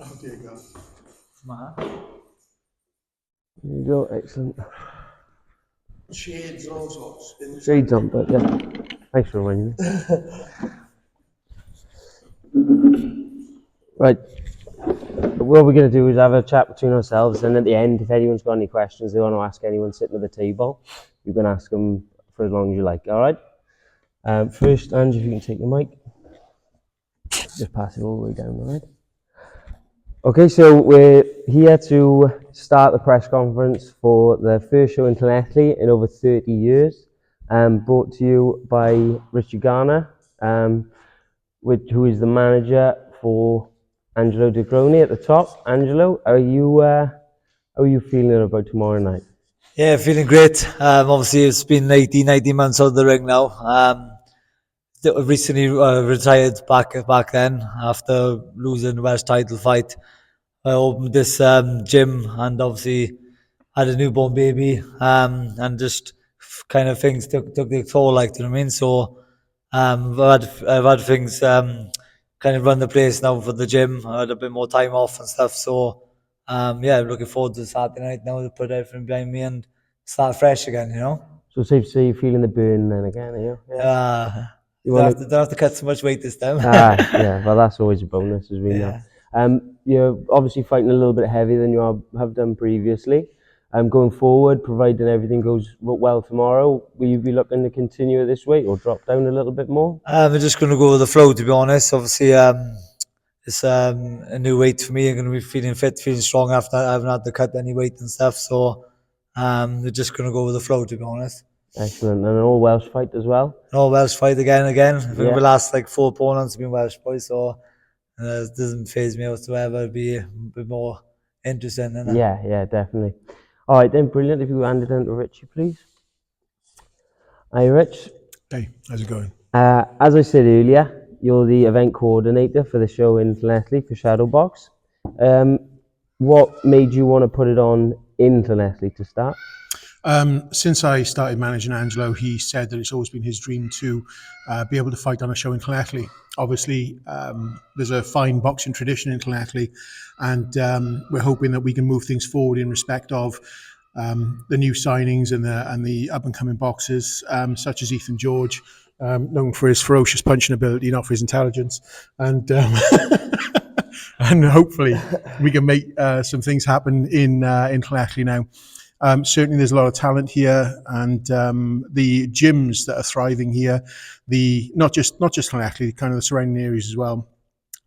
Oh dear God. There you go, excellent. Shades and all sorts. Shades on, but yeah. Thanks for reminding me. Right. What we're going to do is have a chat between ourselves, and at the end, if anyone's got any questions they want to ask anyone sitting at the table, you can ask them for as long as you like, all right? First, Ange, if you can take the mic. Just pass it all the way down, all right? Okay, so we're here to start the press conference for the first show in Llanelli in over 30 years, brought to you by Richard Garner, who is the manager for Angelo De Groni at the top. Angelo, how are you feeling about tomorrow night? Yeah, feeling great. Obviously, it's been 18, 19 months out of the ring now. Recently retired back then after losing the Welsh title fight. I opened this gym and obviously had a newborn baby, and just kind of things took their toll, like, you know what I mean? So I've had things kind of run the place now for the gym. I had a bit more time off and stuff. So yeah, I'm looking forward to Saturday night now to put everything behind me and start fresh again, you know? So safe to say you're feeling the burn then again, are you? Yeah. You Don't have to cut so much weight this time. Yeah, well that's always a bonus, as we know. You're obviously fighting a little bit heavier than you have done previously. Going forward, providing everything goes well tomorrow, will you be looking to continue at this weight or drop down a little bit more? I'm just going to go with the flow, to be honest. Obviously, it's a new weight for me. I'm going to be feeling fit, feeling strong after I haven't had to cut any weight and stuff. So we're just going to go with the flow, to be honest. Excellent. And an all Welsh fight as well? No Welsh fight again. I think Yeah. the last like 4 opponents have been Welsh boys, so it doesn't faze me whatsoever. It'd be a bit more interesting. Yeah, definitely. All right then, brilliant. If you hand it down to Richie, please. Hi, Rich. Hey, how's it going? As I said earlier, you're the event coordinator for the show in Llanelli for Shadowbox. What made you want to put it on in Llanelli to start? Since I started managing Angelo, he said that it's always been his dream to be able to fight on a show in Llanelli. Obviously, there's a fine boxing tradition in Llanelli, and we're hoping that we can move things forward in respect of the new signings and the up and coming boxers, such as Ethan George, known for his ferocious punching ability, not for his intelligence, and and hopefully we can make some things happen in Llanelli now. Certainly, there's a lot of talent here, and the gyms that are thriving here, not just Llanelli, kind of the surrounding areas as well.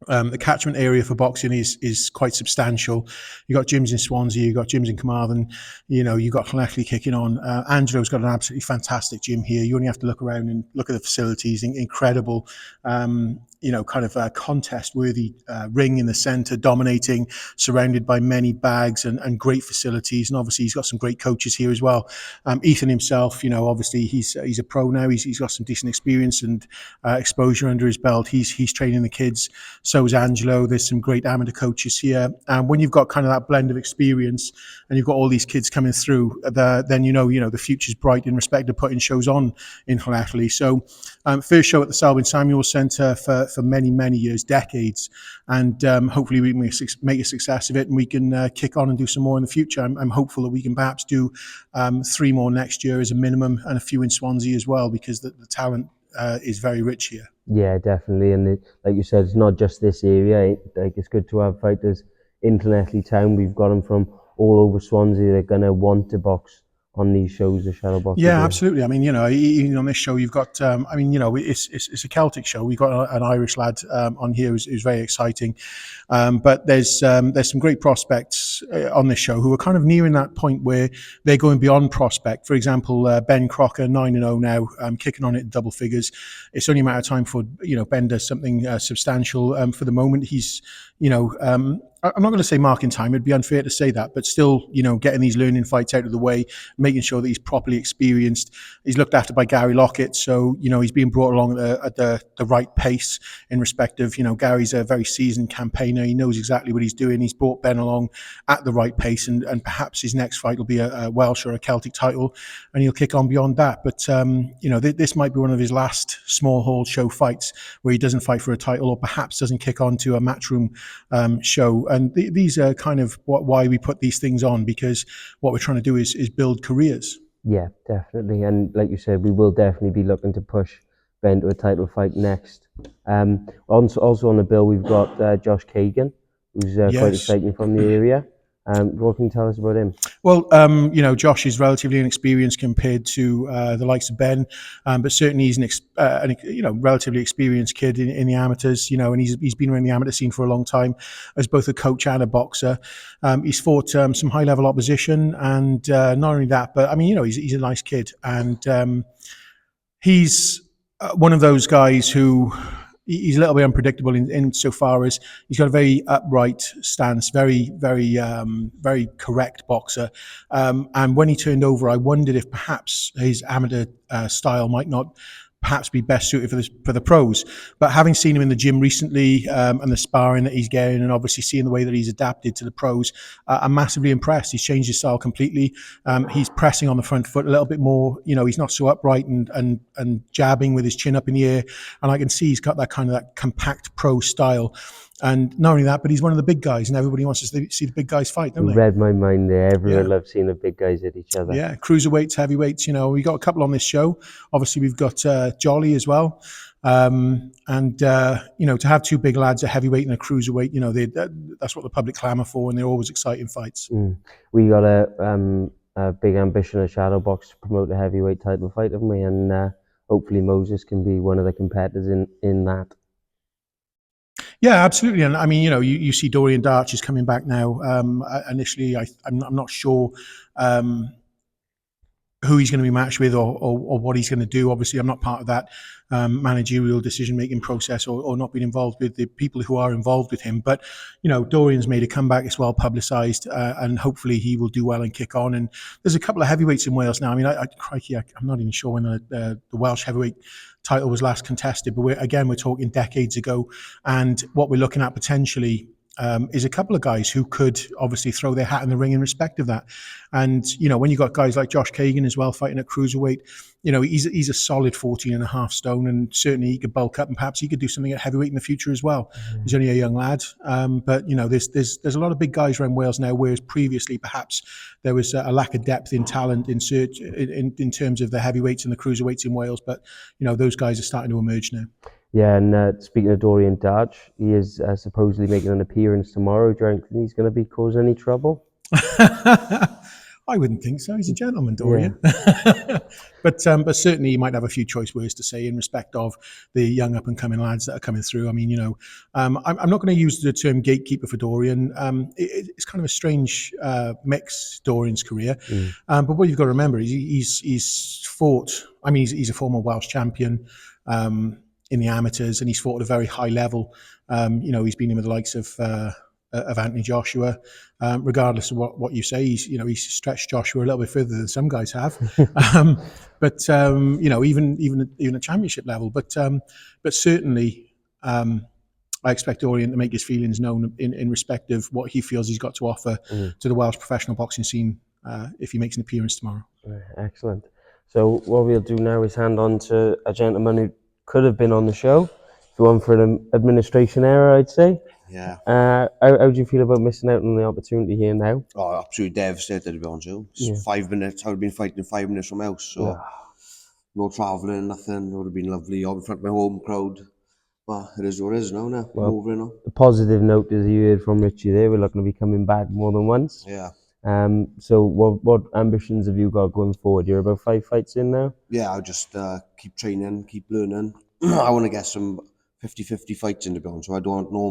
The catchment area for boxing is quite substantial. You've got gyms in Swansea, you've got gyms in Carmarthen, you've got Llanelli kicking on. Angelo's got an absolutely fantastic gym here. You only have to look around and look at the facilities, incredible. Kind of a contest-worthy ring in the centre, dominating, surrounded by many bags and great facilities. And obviously, he's got some great coaches here as well. Ethan himself, obviously he's a pro now. He's got some decent experience and exposure under his belt. He's training the kids. So is Angelo. There's some great amateur coaches here. And when you've got kind of that blend of experience and you've got all these kids coming through, then the future's bright in respect of putting shows on in Llanelli. So first show at the Selwyn Samuel Centre for many, many years, decades. And hopefully we can make a success of it and we can kick on and do some more in the future. I'm hopeful that we can perhaps do 3 more next year as a minimum and a few in Swansea as well, because the talent is very rich here. Yeah, definitely. And like you said, it's not just this area. It's good to have fighters in Llanelli town. We've got them from all over Swansea. They're going to want to box on these shows, the Shadowbox. Yeah, absolutely. I mean, even on this show, you've got, it's a Celtic show. We've got an Irish lad on here who's very exciting. But there's some great prospects on this show who are kind of nearing that point where they're going beyond prospect. For example, Ben Crocker, 9-0 now, kicking on it in double figures. It's only a matter of time for, Ben does something substantial. For the moment, he's, I'm not going to say marking time. It'd be unfair to say that, but still, getting these learning fights out of the way, making sure that he's properly experienced. He's looked after by Gary Lockett, so he's being brought along at the right pace in respect of, Gary's a very seasoned campaigner. He knows exactly what he's doing. He's brought Ben along at the right pace, and perhaps his next fight will be a Welsh or a Celtic title, and he'll kick on beyond that. But this might be one of his last small hall show fights where he doesn't fight for a title, or perhaps doesn't kick on to a matchroom show and these are kind of why we put these things on, because what we're trying to do is build careers. Yeah, definitely. And like you said, we will definitely be looking to push Ben to a title fight next. Also on the bill, we've got Josh Kagan, who's quite Yes. exciting from the area. What can you tell us about him? Well, Josh is relatively inexperienced compared to the likes of Ben, but certainly he's an relatively experienced kid in the amateurs. And he's been around the amateur scene for a long time as both a coach and a boxer. He's fought some high level opposition, and not only that, but I mean, he's a nice kid, and he's one of those guys who. He's a little bit unpredictable in so far as he's got a very upright stance, very, very, very correct boxer. And when he turned over, I wondered if perhaps his amateur style might not perhaps be best suited for the pros. But having seen him in the gym recently, and the sparring that he's getting, and obviously seeing the way that he's adapted to the pros, I'm massively impressed. He's changed his style completely. He's pressing on the front foot a little bit more. He's not so upright and jabbing with his chin up in the air. And I can see he's got that compact pro style. And not only that, but he's one of the big guys, and everybody wants to see the big guys fight, don't You they? read my mind there. Everyone loves seeing the big guys hit each other. Yeah, cruiserweights, heavyweights. We got a couple on this show. Obviously, we've got Jolly as well. To have two big lads, a heavyweight and a cruiserweight, that's what the public clamour for, and they're always exciting fights. We got a big ambition at Shadowbox to promote a heavyweight title fight, haven't we? And hopefully Moses can be one of the competitors in that. Yeah, absolutely. And I mean, you see Dorian Darch is coming back now. Initially, I'm not sure who he's going to be matched with or what he's going to do. Obviously, I'm not part of that managerial decision-making process or not being involved with the people who are involved with him. But, Dorian's made a comeback. It's well publicised, and hopefully he will do well and kick on. And there's a couple of heavyweights in Wales now. I mean, I'm not even sure when the Welsh heavyweight title was last contested, but we're talking decades ago. And what we're looking at potentially is a couple of guys who could obviously throw their hat in the ring in respect of that. And, when you've got guys like Josh Kagan as well fighting at cruiserweight, he's a solid 14.5 stone, and certainly he could bulk up, and perhaps he could do something at heavyweight in the future as well. He's only a young lad. But, there's a lot of big guys around Wales now, whereas previously perhaps there was a lack of depth in talent in terms of the heavyweights and the cruiserweights in Wales. But, those guys are starting to emerge now. Yeah, and speaking of Dorian Darch, he is supposedly making an appearance tomorrow. Do you think he's going to be causing any trouble? I wouldn't think so. He's a gentleman, Dorian. Yeah. But certainly he might have a few choice words to say in respect of the young up-and-coming lads that are coming through. I mean, I'm not going to use the term gatekeeper for Dorian. It's kind of a strange mix, Dorian's career. But what you've got to remember is he's fought. I mean, he's a former Welsh champion in the amateurs, and he's fought at a very high level. He's been in with the likes of Anthony Joshua. Regardless of what you say, he's stretched Joshua a little bit further than some guys have. But even at championship level. But certainly, I expect Dorian to make his feelings known in respect of what he feels he's got to offer to the Welsh professional boxing scene if he makes an appearance tomorrow. Excellent. So what we'll do now is hand on to a gentleman who could have been on the show. If you want for an administration error, I'd say. Yeah. How do you feel about missing out on the opportunity here now? Oh, absolutely devastated, to be honest with you. 5 minutes. I would have been fighting 5 minutes from house, so no travelling, nothing. It would have been lovely up in front of my home crowd. But it is what it is now. Moving on. The positive note is you heard from Richie there. We're looking to be coming back more than once. Yeah. So what ambitions have you got going forward? You're about 5 fights in now? Yeah, I'll just keep training, keep learning. I want to get some 50-50 fights in, to be honest. So I don't want no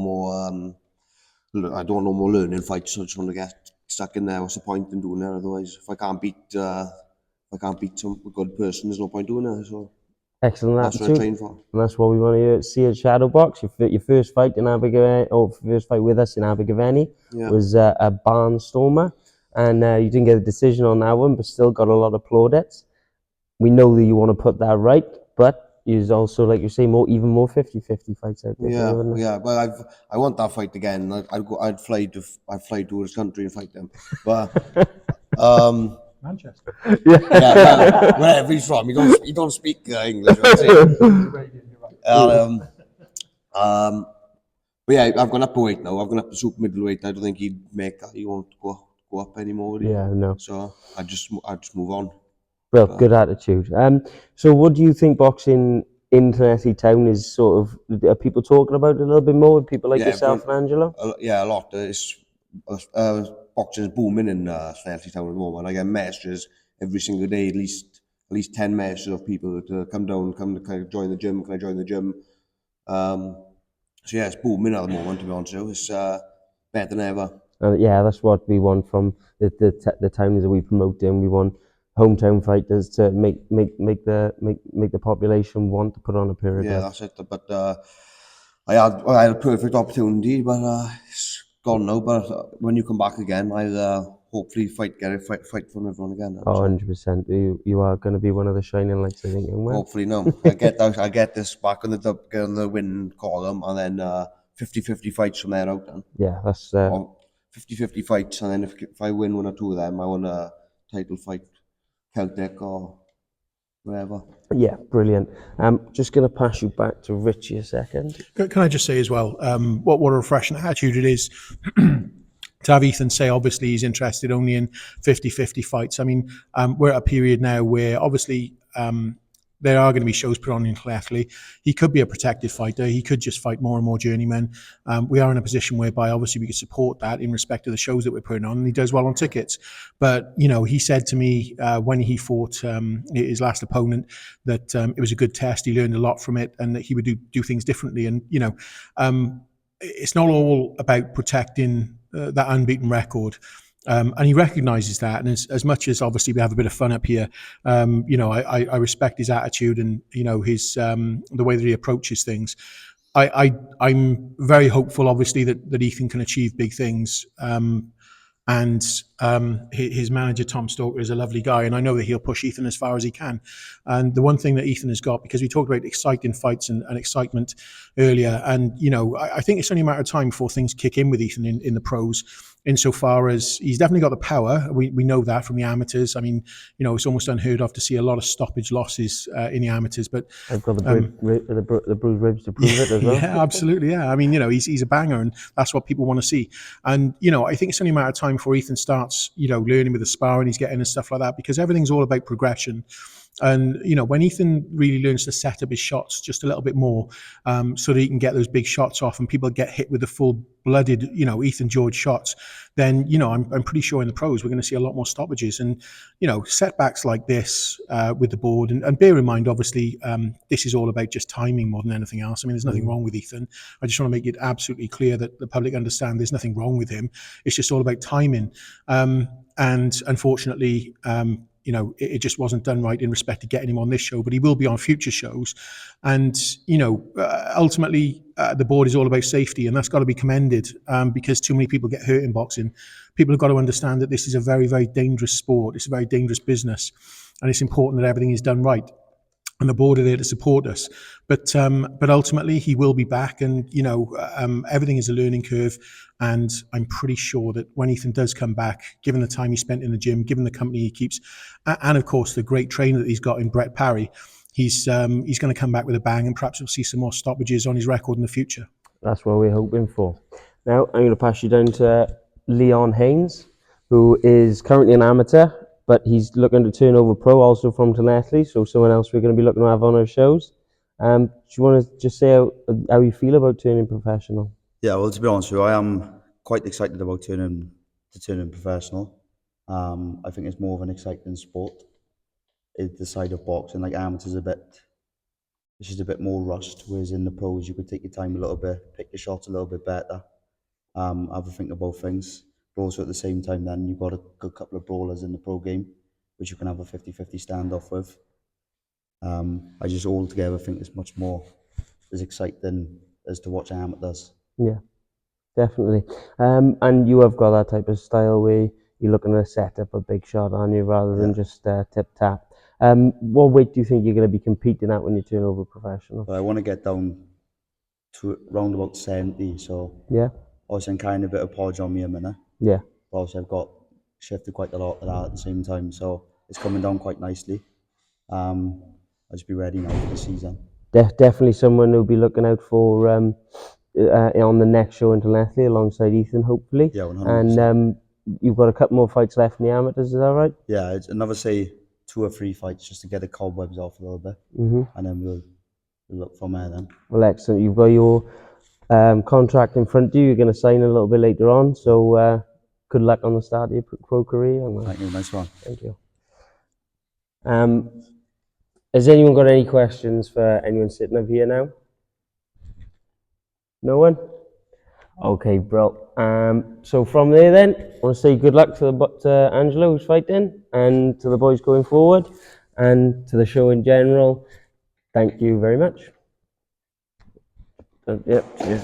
more learning fights. So I just want to get stuck in there. What's the point in doing that? Otherwise, if I can't beat a good person, there's no point doing that. So excellent. That's what I train for. And that's what we want to see at Shadowbox. Your first fight in Abergavenny, or first fight with us in Abergavenny, was a barnstormer. And you didn't get a decision on that one, but still got a lot of plaudits. We know that you want to put that right, but there's also, like you say, even more 50-50 fights out there. Yeah. Well, I want that fight again. I'd fly to his country and fight them. But Manchester. Yeah, wherever he's from, he don't speak English. But yeah, I've gone up a weight now. I've gone up to super middleweight. I don't think he'd make that. He won't go up anymore, would he? Yeah, no. So I just move on. Well, good attitude. So what do you think boxing in Llanelli town is sort of, are people talking about it a little bit more with people like Yeah, yourself and Angelo? yeah, a lot. It's boxing's booming in Llanelli town at the moment. I get messages every single day, at least 10 messages of people to come down, come to kind of join the gym. Can I join the gym? So yeah, it's booming at the moment. To be honest, with you. It's better than ever. Yeah, that's what we want from the towns that we promote in. We want hometown fighters to make the population want to put on a period. Yeah, that's it. But I had a perfect opportunity, but it's gone now. But when you come back again, I'll hopefully fight from everyone again. Oh, So 100%. You are going to be one of the shining lights, I think, young man. hopefully, no. I get this back get on the win column, and then 50-50 fights from there out. Then Yeah, that's 50-50 fights, and then if I win one or two of them, I want a title fight, Celtic or whatever. yeah, brilliant. Just going to pass you back to Richie a second. Can I just say as well, what a refreshing attitude it is to have Ethan say, obviously, he's interested only in 50-50 fights. I mean, we're at a period now where obviously there are going to be shows put on in Llanelli. He could be a protected fighter. He could just fight more and more journeymen. We are in a position whereby obviously we could support that in respect to the shows that we're putting on, and he does well on tickets. But, you know, he said to me when he fought his last opponent that it was a good test. He learned a lot from it and that he would do things differently. And, you know, it's not all about protecting that unbeaten record. And he recognises that, and as much as obviously we have a bit of fun up here, you know, I respect his attitude and you know his the way that he approaches things. I'm very hopeful, obviously, that Ethan can achieve big things. And his manager Tom Stalker is a lovely guy, and I know that he'll push Ethan as far as he can. And the one thing that Ethan has got, because we talked about exciting fights and excitement earlier, and you know, I think it's only a matter of time before things kick in with Ethan in the pros. Insofar as he's definitely got the power, we know that from the amateurs. I mean, you know, it's almost unheard of to see a lot of stoppage losses in the amateurs, but I've got the bruised ribs to prove it as well. yeah, absolutely. Yeah, I mean, you know, he's a banger, and that's what people want to see. And you know, I think it's only a matter of time before Ethan starts, you know, learning with the sparring he's getting and stuff like that, because everything's all about progression. And you know, when Ethan really learns to set up his shots just a little bit more, so that he can get those big shots off, and people get hit with the full-blooded, you know, Ethan George shots, then you know, I'm pretty sure in the pros we're going to see a lot more stoppages. And you know, setbacks like this with the board, and bear in mind, obviously, this is all about just timing more than anything else. I mean, there's nothing wrong with Ethan. I just want to make it absolutely clear that the public understand there's nothing wrong with him. It's just all about timing. And unfortunately, you know, it just wasn't done right in respect to getting him on this show, but he will be on future shows. And, you know, ultimately, the board is all about safety, and that's got to be commended because too many people get hurt in boxing. People have got to understand that this is a very, very dangerous sport. It's a very dangerous business, and it's important that everything is done right. And the board are there to support us, but ultimately he will be back, and you know everything is a learning curve, and I'm pretty sure that when Ethan does come back, given the time he spent in the gym, given the company he keeps, and of course the great trainer that he's got in Brett Parry, he's going to come back with a bang, and perhaps we'll see some more stoppages on his record in the future. That's what we're hoping for. Now I'm going to pass you down to Leon Haynes, who is currently an amateur, but he's looking to turn over pro, also from Llanelli, so someone else we're going to be looking to have on our shows. Do you want to just say how you feel about turning professional? Yeah, well, to be honest with you, I am quite excited about turning professional. I think it's more of an exciting sport. It's the side of boxing, like amateurs, it's just a bit more rushed, whereas in the pros you could take your time a little bit, pick your shots a little bit better, have a think about things. But also at the same time then you've got a good couple of brawlers in the pro game, which you can have a 50-50 standoff with. I just altogether think it's much more as exciting as to watch amateurs. Yeah, definitely. And you have got that type of style where you're looking to set up a big shot on you rather than just tip-tap. What weight do you think you're going to be competing at when you turn over professional? I want to get down to around about 70, so Yeah, obviously I'm kind of a bit of podge on me a minute. yeah. But obviously I've got shifted quite a lot of that at the same time, so it's coming down quite nicely. I'll just be ready now for the season. Definitely someone who'll be looking out for on the next show in Llanelli alongside Ethan, hopefully. Yeah, 100%. And you've got a couple more fights left in the amateurs, is that right? Yeah, it's another, say, 2 or 3 fights just to get the cobwebs off a little bit. And then we'll look from there then. Well, excellent. You've got your contract in front of you. You're going to sign a little bit later on. So good luck on the start of your pro career. Thank you, nice one. Thank you. Has anyone got any questions for anyone sitting up here now? No one? Okay, bro. So from there then, I want to say good luck to Angelo who's fighting, and to the boys going forward, and to the show in general. Thank you very much. Yep, cheers.